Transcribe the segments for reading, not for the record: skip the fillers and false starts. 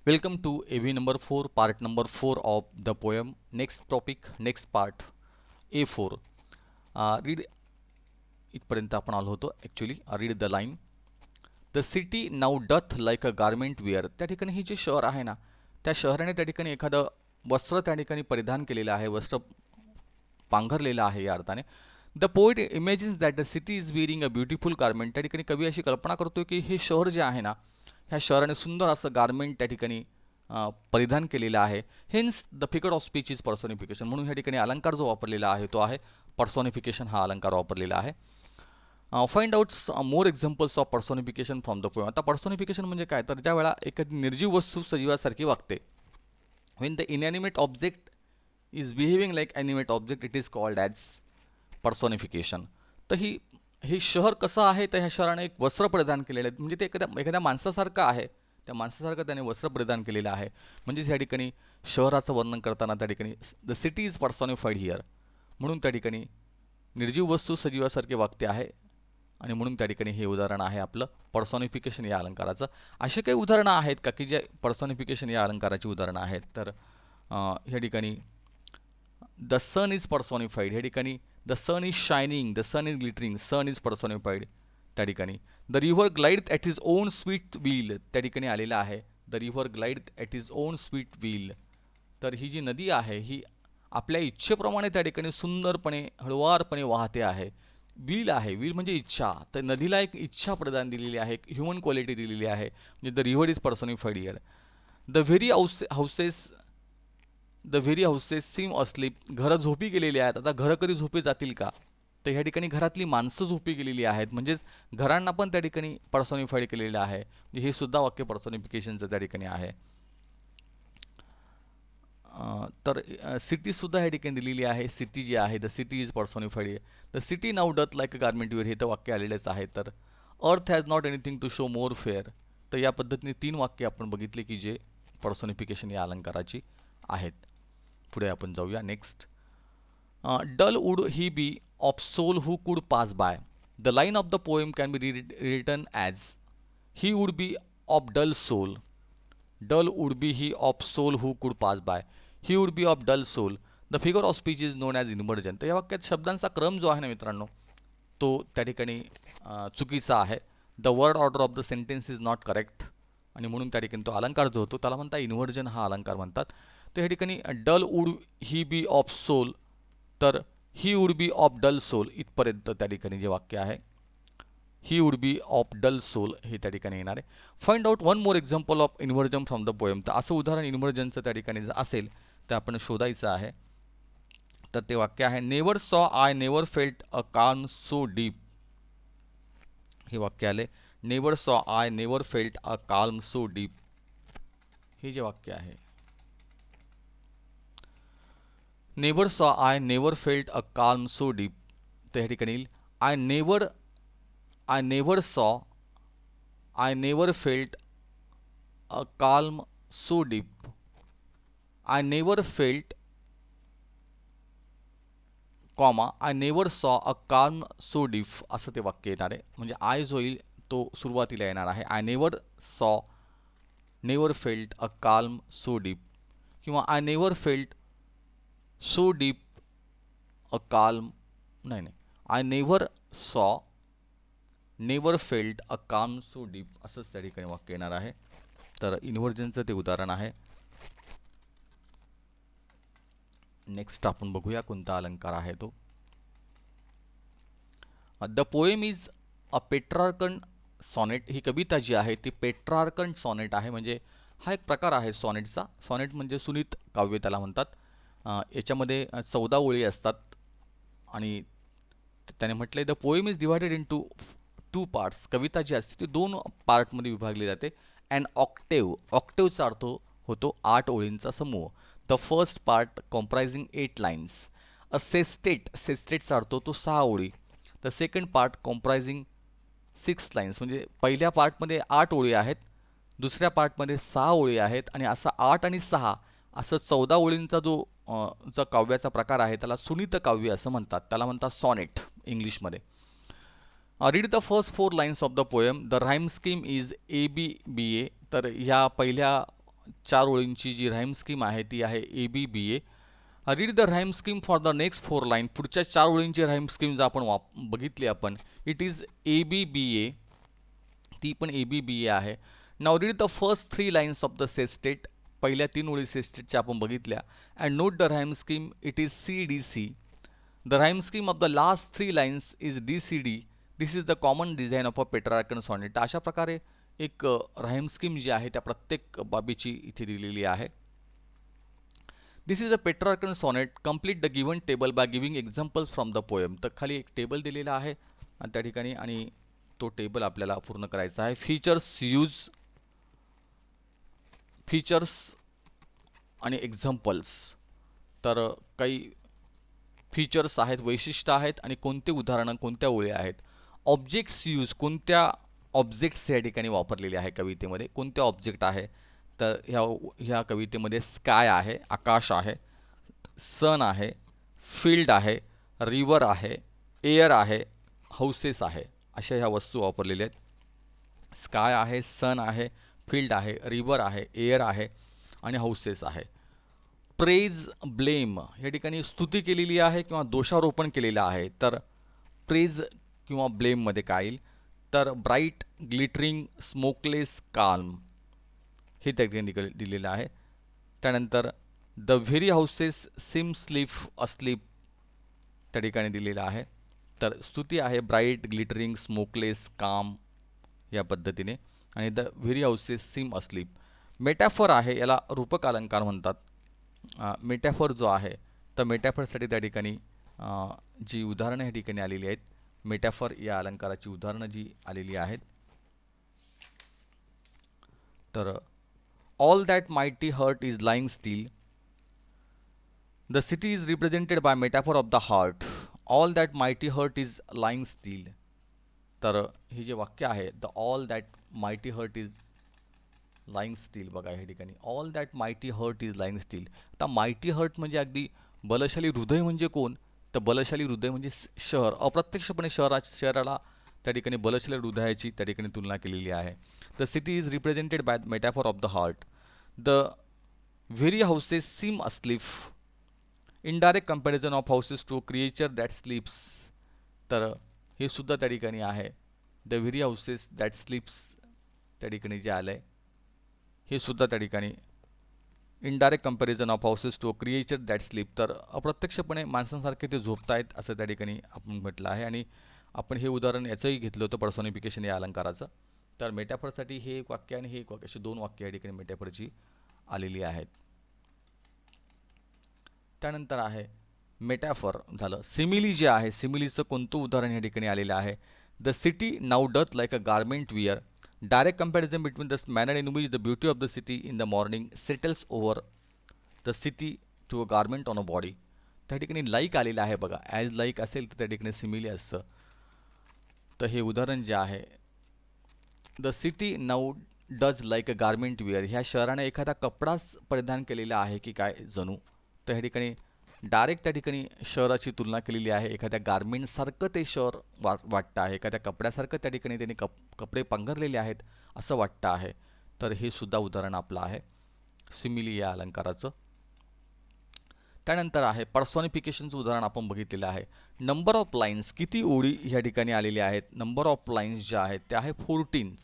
Welcome to AV number 4, part number 4 of the poem. Next topic, next part, A4. Read इथपर्यंत आपण आलो होतो actually. Read the line. The city now doth like a garment wear. त्या ठिकाणी ही जे शहर आहे ना, त्या शहराने त्या ठिकाणी एखादं वस्त्र त्या ठिकाणी परिधान केलेलं आहे, वस्त्र पांघरलेलं आहे या अर्थाने. The poet imagines that the city is wearing a beautiful garment. त्या ठिकाणी कवी अशी कल्पना करतो की हे शहर जे आहे ना, ह्या शहराने सुंदर असं गारमेंट त्या ठिकाणी परिधान केलेलं आहे. Hence the figure of speech is personification. म्हणून ह्या ठिकाणी अलंकार जो वापरलेला आहे तो आहे पर्सोनिफिकेशन हा अलंकार वापरलेला आहे. Find out more examples of personification from the poem. आता पर्सोनिफिकेशन म्हणजे काय, तर ज्या वेळा एखादी निर्जीव वस्तू सजीवासारखी वागते. When the inanimate object is behaving like animate object it is called as personification. तर हे शहर कसं आहे, तर ह्या शहराने एक वस्त्र परिधान केलेलं आहे, म्हणजे ते एखाद्या माणसासारखं आहे. त्या माणसासारखं त्याने वस्त्र परिधान केलेलं आहे. म्हणजेच या ठिकाणी शहराचं वर्णन करताना त्या ठिकाणी the city is personified here. म्हणून त्या ठिकाणी निर्जीव वस्तू सजीवासारखे वागते आहे आणि म्हणून त्या ठिकाणी हे उदाहरण आहे आपलं पर्सॉनिफिकेशन या अलंकाराचं. असे काही उदाहरणं आहेत का की जे पर्सॉनिफिकेशन या अलंकाराची उदाहरणं आहेत, तर ह्या ठिकाणी द सन इज पर्सॉनिफाईड. ह्या ठिकाणी the sun is shining, the sun is glittering, sun is personified. त्या ठिकाणी the river glide at his own sweet will त्या ठिकाणी आलेलं आहे. The river glide at his own sweet will. तर ही जी नदी आहे ही आपल्या इच्छेप्रमाणे त्या ठिकाणी सुंदरपणे हळुवारपणे वाहते आहे. व्हील आहे, व्हील म्हणजे इच्छा. तर नदीला एक इच्छा प्रदान दिलेली आहे, एक ह्युमन क्वालिटी दिलेली आहे. म्हणजे the river is personified here. The very houses seem asleep. घरं झोपी गेलेली आहेत. आता घरं कधी झोपी जातील का, तर ह्या ठिकाणी घरातली माणसं झोपी गेलेली आहेत. म्हणजेच घरांना पण त्या ठिकाणी पर्सॉनिफाईड केलेलं आहे. म्हणजे हे सुद्धा वाक्य पर्सॉनिफिकेशनचं त्या ठिकाणी आहे. तर सिटीसुद्धा ह्या ठिकाणी दिलेली आहे. सिटी जी आहे, the city is personified. The city now doth like a garment wear हे तर वाक्य आलेलेच आहे. तर earth has not anything to show more fair. तर या पद्धतीने 3 वाक्य आपण बघितले की जे पर्सॉनिफिकेशन या अलंकाराची आहेत. पुढे आपण जाऊया. Next. Dull would he be of soul who could pass by. The line of the poem can be written as he would be of dull soul. Dull would be he of soul who could pass by. He would be of dull soul. The figure of speech is known as inversion. तर या वाक्यात शब्दांचा क्रम जो आहे ना मित्रांनो, तो त्या ठिकाणी चुकीचा आहे. The word order of the sentence is not correct आणि म्हणून त्या ठिकाणी तो अलंकार जो होतो त्याला म्हणतात इन्व्हर्जन हा अलंकार म्हणतात. तर या ठिकाणी dull would he be of soul, तर he would be of dull soul इथपर्यंत त्या ठिकाणी जे वाक्य आहे he would be of dull soul हे त्या ठिकाणी येणार आहे. Find out one more example of inversion from the poem. तर असं उदाहरण इन्व्हर्जनचं त्या ठिकाणी जर असेल तर आपण शोधायचं आहे. तर ते वाक्य आहे नेवर सॉ आय नेवर फेल्ट अ काम सो डीप. हे वाक्य आले नेवर सॉ I never felt a calm so deep. हे जे वाक्य आहे नेवर सॉ I never felt a calm so deep. तर ह्या ठिकाणी आय नेवर सॉ I never felt a calm so deep. I never felt comma I never saw a calm so deep असं ते वाक्य येणार आहे. म्हणजे आय जो येईल तो सुरुवातीला येणार आहे. I never saw never felt a calm so deep किंवा I never felt so deep a calm. नाही, I never saw never felt a calm so deep असंच त्या ठिकाणी वाक्य येणार आहे. तर इन्व्हर्जनचं ते उदाहरण आहे. नेक्स्ट आपण बघूया कोणता अलंकार आहे तो. The poem is a Petrarchan sonnet. ही कविता जी आहे ती पेट्रार्कन सॉनेट आहे. म्हणजे हा एक प्रकार आहे सॉनेटचा. सॉनेट म्हणजे सुनीत काव्य त्याला म्हणतात. याच्यामध्ये 14 ओळी असतात आणि त्याने म्हटलं the poem is divided into parts. कविता जी असते ती 2 पार्टमध्ये विभागली जाते. And Octave. ऑक्टेवचा अर्थ होतो 8 ओळींचा समूह. The first part comprising 8 lines. A sestet. सेस्टेटचा अर्थ होतो 6 ओळी. The second part comprising 6 lines. म्हणजे पहिल्या पार्टमध्ये 8 ओळी आहेत, दुसऱ्या पार्टमध्ये 6 ओळी आहेत आणि असा 8 आणि 6 असं 14 ओळींचा जो काव्याचा प्रकार आहे त्याला सुनीत काव्य असं म्हणतात. त्याला म्हणतात सॉनेट इंग्लिशमध्ये. Read the first 4 lines of the poem. The rhyme scheme is A B B A. तर ह्या पहिल्या चार ओळींची जी राईम स्कीम आहे ती आहे ABBA. Read the rhyme scheme for the next 4 line. पुढच्या चार ओळींची राईम स्कीम जर आपण बघितली आपण, इट इज ABBA. ती पण ABBA आहे. Now read the first 3 lines of the sestet. पहिल्या 3 ओळी सेस्टेटच्या आपण बघितल्या. And note the rhyme scheme, it is CDC. The rhyme scheme of the last 3 lines is DCD. This is the common design of a Petrarchan sonnet. अशा प्रकारे एक rhyme scheme जी आहे त्या प्रत्येक बाबीची इथे दिलेली आहे. This is a Petrarchan sonnet. Complete the given table by giving examples from the poem. तर खाली एक टेबल दिलेला आहे आणि त्या ठिकाणी आणि तो टेबल आपल्याला पूर्ण करायचा आहे. फीचर्स आणि एक्झाम्पल्स. तर काही फीचर्स आहेत, वैशिष्ट्य आहेत आणि कोणते उदाहरणं, कोणत्या ओळी आहेत. ऑब्जेक्ट्स यूज, कोणत्या ऑब्जेक्ट्स या ठिकाणी वापरलेले आहे कवितेमध्ये, कोणते ऑब्जेक्ट आहे. तर ह्या कवितेमध्ये स्काय आहे, आकाश आहे, सन आहे, फील्ड आहे, रिव्हर आहे, एअर आहे, हाऊसेस आहे. अशा ह्या वस्तू वापरलेल्या आहेत. स्काय आहे, सन आहे, फील्ड आहे, रिव्हर आहे, एअर आहे आणि हाऊसेस आहे. प्रेज, ब्लेम या ठिकाणी स्तुती केलेली आहे किंवा दोषारोपण केलेलं आहे. तर प्रेज किंवा ब्लेममध्ये काय येईल, तर ब्राईट, ग्लिटरिंग, स्मोकलेस, काल्म हे त्या ठिकाणी दिलेलं आहे. त्यानंतर the very houses seem sleep asleep त्या ठिकाणी दिलेलं आहे. तर स्तुती आहे ब्राईट, ग्लिटरिंग, स्मोकलेस, काम या पद्धतीने आणि the very houses seem asleep. Metaphor आहे, याला रूपक अलंकार म्हणतात. मेटॅफर जो आहे तर मेटॅफरसाठी त्या ठिकाणी जी उदाहरणं या ठिकाणी आलेली आहेत, मेटॅफर या अलंकाराची उदाहरणं जी आलेली आहेत. तर all that mighty heart is lying still. The city is represented by metaphor of the heart. All that mighty heart is lying still. तर हे जे वाक्य आहे, the all that mighty heart is lying still. बघा या ठिकाणी all that mighty heart is lying still. आता mighty heart म्हणजे अगदी बलशाली हृदय म्हणजे कोण, तर बलशाली हृदय म्हणजे शहर. अप्रत्यक्षपणे शहराला त्या ठिकाणी बलशाली हृदयाची त्या ठिकाणी तुलना केलेली आहे. The city is represented by metaphor of the heart. The very houses seem asleep. Indirect comparison of houses to creature that sleeps. तर हे सुद्धा त्या ठिकाणी आहे. The very houses that sleeps त्या ठिकाणी जे आलं आहे हे सुद्धा त्या ठिकाणी indirect comparison of houses to creature that sleep. तर अप्रत्यक्षपणे माणसांसारखे ते झोपतायत असं त्या ठिकाणी आपण म्हटलं आहे. आणि आपण हे उदाहरण याचंही घेतलं होतं पर्सॉनिफिकेशन या अलंकाराचं. तर मेटॅफरसाठी हे एक वाक्य आणि हे एक वाक्य अशी दोन वाक्य या ठिकाणी मेटॅफरची आलेली आहेत. त्यानंतर आहे मेटॅफर झालं. सिमिली जे आहे, सिमिलीचं कोणतं उदाहरण या ठिकाणी आलेलं आहे. The city now doth like a garment wear. Direct comparison between the manner in which the beauty of the city in the morning settles over the city to a garment on a body. त्या ठिकाणी like आलेलं आहे बघा. As like असेल तर त्या ठिकाणी simile असतं. तर हे उदाहरण जे आहे, the city now does like a garment wear. ह्या शहराने एखादा कपडाच परिधान केलेला आहे की काय जणू. तर ह्या ठिकाणी डायरेक्ट त्या ठिकाणी शहराची तुलना केलेली आहे. एखाद्या गारमेंटसारखं ते शहर वाटतं आहे, एखाद्या कपड्यासारखं त्या ठिकाणी त्यांनी कपडे पांघरलेले आहेत असं वाटतं आहे. तर हे सुद्धा उदाहरण आपलं आहे सिमिली या अलंकाराचं. त्यानंतर आहे पर्सॉनिफिकेशनचं उदाहरण आपण बघितलेलं आहे. नंबर ऑफ लाईन्स, किती ओळी ह्या ठिकाणी आलेल्या आहेत. नंबर ऑफ लाईन्स ज्या आहेत त्या आहे 14,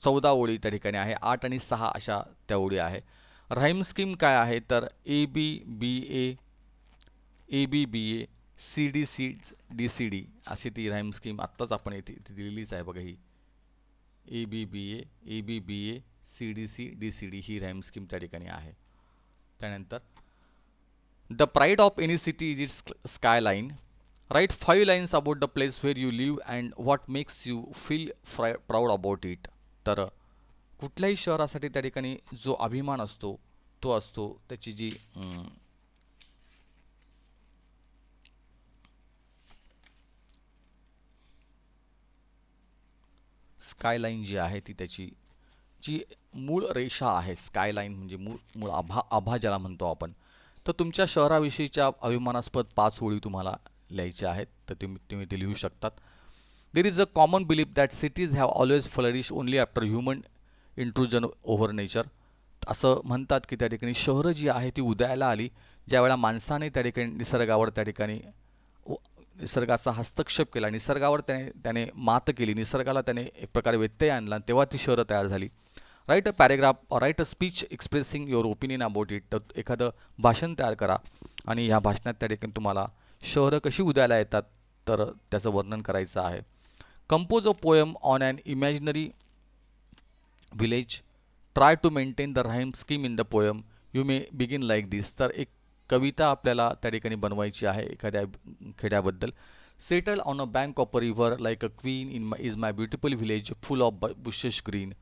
14 ओळी त्या ठिकाणी आहे. 8 आणि 6 अशा त्या ओळी आहे. राईम स्कीम काय आहे, तर ABBA CDC DCD अशी ती राईम स्कीम आत्ताच आपण इथे दिलेलीच आहे बघा. ही ABBA CDC DCD ही राईम स्कीम त्या ठिकाणी आहे. त्यानंतर the pride of any city is its skyline. Write 5 lines about the place where you live and what makes you feel proud about it. तर कुठल्याही शहरासाठी त्या ठिकाणी जो अभिमान असतो तो असतो त्याची जी स्कायलाईन जी आहे ती त्याची जी मूळ रेषा आहे. स्कायलाईन म्हणजे मूळ आभा ज्याला म्हणतो आपण. तर तुमच्या शहराविषयीच्या अभिमानास्पद 5 ओळी तुम्हाला लिहायच्या आहेत. तर तुम्ही ते लिहू शकतात. There is a common belief that cities have always flourish only after human intrusion over nature. असं म्हणतात की त्या ठिकाणी शहरं जी आहे ती उदयाला आली ज्यावेळेला माणसाने त्या ठिकाणी निसर्गावर त्या ठिकाणी निसर्गाचा हस्तक्षेप केला, निसर्गावर त्याने मात केली, निसर्गाला त्याने एक प्रकारे व्यत्यय आणला, तेव्हा ती शहरं तयार झाली. Right a paragraph, right a speech expressing your opinion about it. तर एखादं भाषण तयार करा आणि ह्या भाषणात त्या ठिकाणी तुम्हाला शहरं कशी उदयाला येतात तर त्याचं वर्णन करायचं आहे. Compose a poem on an imaginary village. Try to maintain the rhyme scheme in the poem. You may begin like this. तर एक कविता आपल्याला त्या ठिकाणी बनवायची आहे एखाद्या खेड्याबद्दल. Settle on a bank of a river like a queen in is my beautiful village full of bushes green.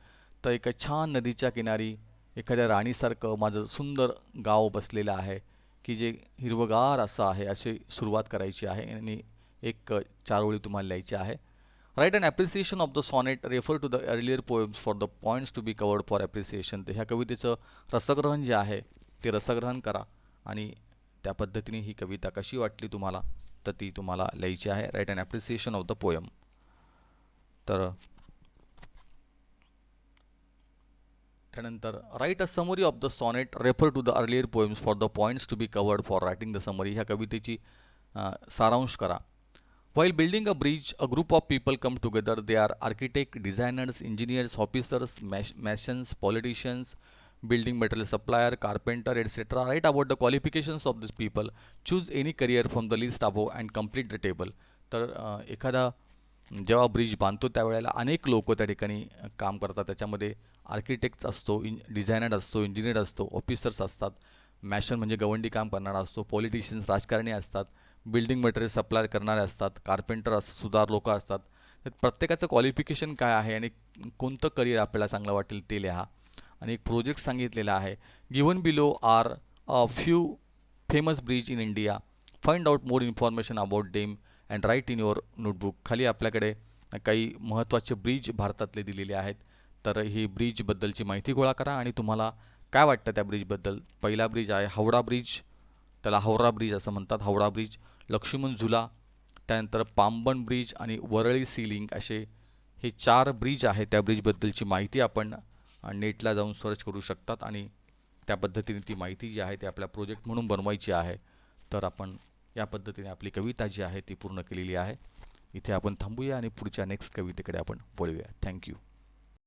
तर एका छान नदीच्या किनारी एखाद्या राणीसारखं माझं सुंदर गाव बसलेलं आहे की जे हिरवगार असं आहे, अशी सुरुवात करायची आहे आणि एक चार ओळी तुम्हाला लिहायची आहे. Write an appreciation of the sonnet. Refer to the earlier poems for the points to be covered for appreciation. तर ह्या कवितेचं रसग्रहण जे आहे ते रसग्रहण करा आणि त्या पद्धतीने ही कविता कशी वाटली तुम्हाला तर ती तुम्हाला लिहायची आहे. Write an appreciation of the poem. तर त्यानंतर write a summary of the sonnet. Refer to the earlier poems for the points to be covered for writing the summary. ह्या कवितेची सारांश करा. While building a bridge, a group of people come together. They are architects, designers, engineers, officers, masons, politicians, building material supplier, carpenter, etc. Write about the qualifications of these people. Choose any career from the list above and complete the table. तर एखादा जेव्हा bridge बांधतो त्यावेळेला अनेक लोक त्या ठिकाणी काम करतात. त्याच्यामध्ये आर्किटेक्ट असतो, डिझायनर असतो, इंजिनियर असतो, ऑफिसर्स असतात, मॅशन म्हणजे गवंडी काम करणारा असतो, पॉलिटिशियन्स राजकारणी असतात, बिल्डिंग मटेरियल सप्लाय करणारे असतात, कार्पेंटर सुतार लोक असतात. तर प्रत्येकाचं क्वालिफिकेशन काय आहे आणि कोणतं करिअर आपल्याला चांगलं वाटेल ते लिहा. आणि एक प्रोजेक्ट सांगितलेला आहे. Given below are a few famous bridge in India. Find out more information about them and write in your notebook. खाली आपल्याकडे काही महत्त्वाचे ब्रिज भारतातले दिलेले आहेत. तर ही ब्रिजबद्दलची माहिती गोळा करा आणि तुम्हाला काय वाटतं त्या ब्रिजबद्दल. पहिला ब्रिज आहे हावडा ब्रिज, त्याला हावडा ब्रिज असं म्हणतात, हावडा ब्रिज. लक्ष्मण झुला, त्यानंतर पामबन ब्रिज आणि वरळी सीलिंग असे हे 4 ब्रिज आहेत. त्या ब्रिजबद्दलची माहिती आपण नेटला जाऊन सर्च करू शकतात आणि त्या पद्धतीने ती माहिती जी आहे ती आपल्या प्रोजेक्ट म्हणून बनवायची आहे. तर आपण या पद्धतीने आपली कविता जी आहे ती पूर्ण केलेली आहे. इथे आपण थांबूया आणि पुढच्या नेक्स्ट कवितेकडे आपण वळूया. थँक्यू.